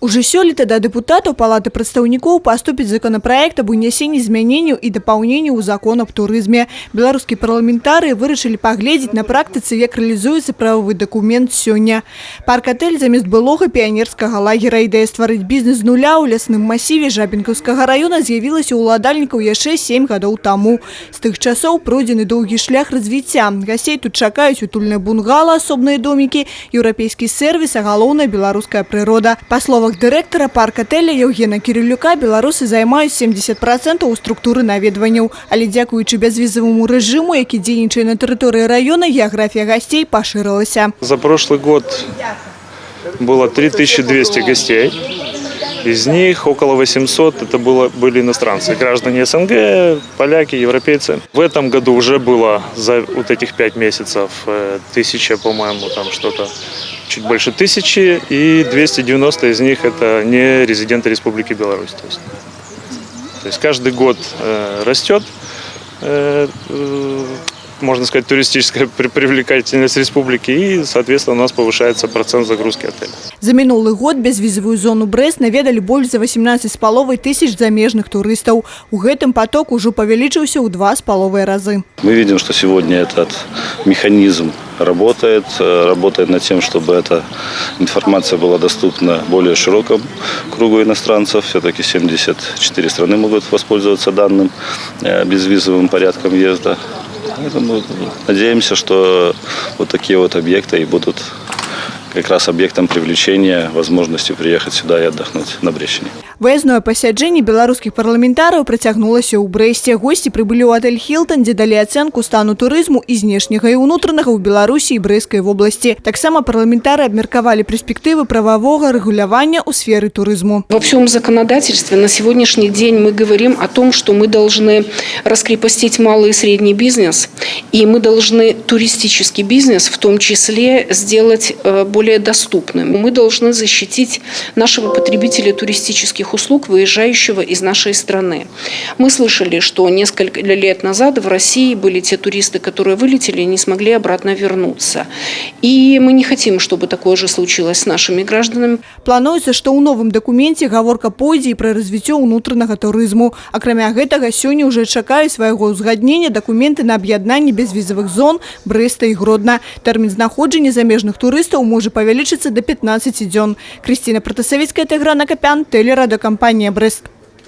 Уже сёлета да депутатаў Палаты прадстаўнікоў паступіць законопроект об унесенні змяненняў і дапаўненняў у закон аб турызме. Беларускія парламентарыі вырашылі паглядзець на практыцы, як рэалізуецца правовы дакумент сёння. Парк-отель замест былога піянерскага лагера. Ідэя стварыць бізнес з нуля ў лясным масіве Жабінкаўскага района з'явілася ў уладальнікаў яшчэ 7 гадоў таму. З тых часоў пройдзены доўгі шлях развіцця. Гасцей тут чакаюць утульныя бунгала, асобныя домікі, еўрапейскі сервіс, а галоўнае беларуская прырода. Па словах дырэктара парк-отеля Евгена Кириллюка, беларусы займаюць 70% у структуры наведванняў. Але дзякуючы бязвізаваму рэжыму, які дзейнічае на тэрыторыі района, геаграфія гостей пашырылася. За прошлый год было 3200 гостей. Из них около 800 это были иностранцы, граждане СНГ, поляки, европейцы. В этом году уже было за вот этих 5 месяцев 1000, по-моему, там что-то чуть больше 1000, и 290 из них это не резиденты Республики Беларусь. То есть каждый год растет, можно сказать, туристическая привлекательность республики, и, соответственно, у нас повышается процент загрузки отеля. За минулый год безвизовую зону Брест наведали больше за 18,5 тысяч замежных туристов. У гэтым поток уже повеличился в 2,5 раза. Мы видим, что сегодня этот механизм работает над тем, чтобы эта информация была доступна более широкому кругу иностранцев. Все-таки 74 страны могут воспользоваться данным безвизовым порядком въезда. Поэтому надеемся, что вот такие вот объекты и будут как раз объектом привлечения возможности приехать сюда и отдохнуть на Брещине. Выездное пасяджэнне беларускіх парламентараў працягнулася ў Брэсце. Гости прибыли ў отель «Хилтон», где дали оценку стану турызму і знешняга і ўнутранага ў Беларусі і Брэсцкай вобласці. Таксама парламентары абмеркавалі перспективы правового регулирования у сферы турызму. Во всем законодательстве на сегодняшний день мы говорим о том, что мы должны раскрепостить малый и средний бизнес, и мы должны туристический бизнес в том числе сделать более доступным. Мы должны защитить нашего потребителя туристических услуг, выезжающего из нашей страны. Мы слышали, что несколько лет назад в России были те туристы, которые вылетели и не смогли обратно вернуться. И мы не хотим, чтобы такое же случилось с нашими гражданами. Плануецца, што ў новым дакуменце гаворка пойдзе і пра развіццё ўнутранага турызму. Акрамя гэтага, сёння ўжо чакаюць свайго ўзгаднення дакументы на аб'яднанне безвізавых зон Брэста і Гродна. Тэрмін знаходжання замежных турыстаў можа павялічыцца до 15 дзён. Кристина Протасавіцкая, Тигран Акопян, телерадиокомпания «Брест».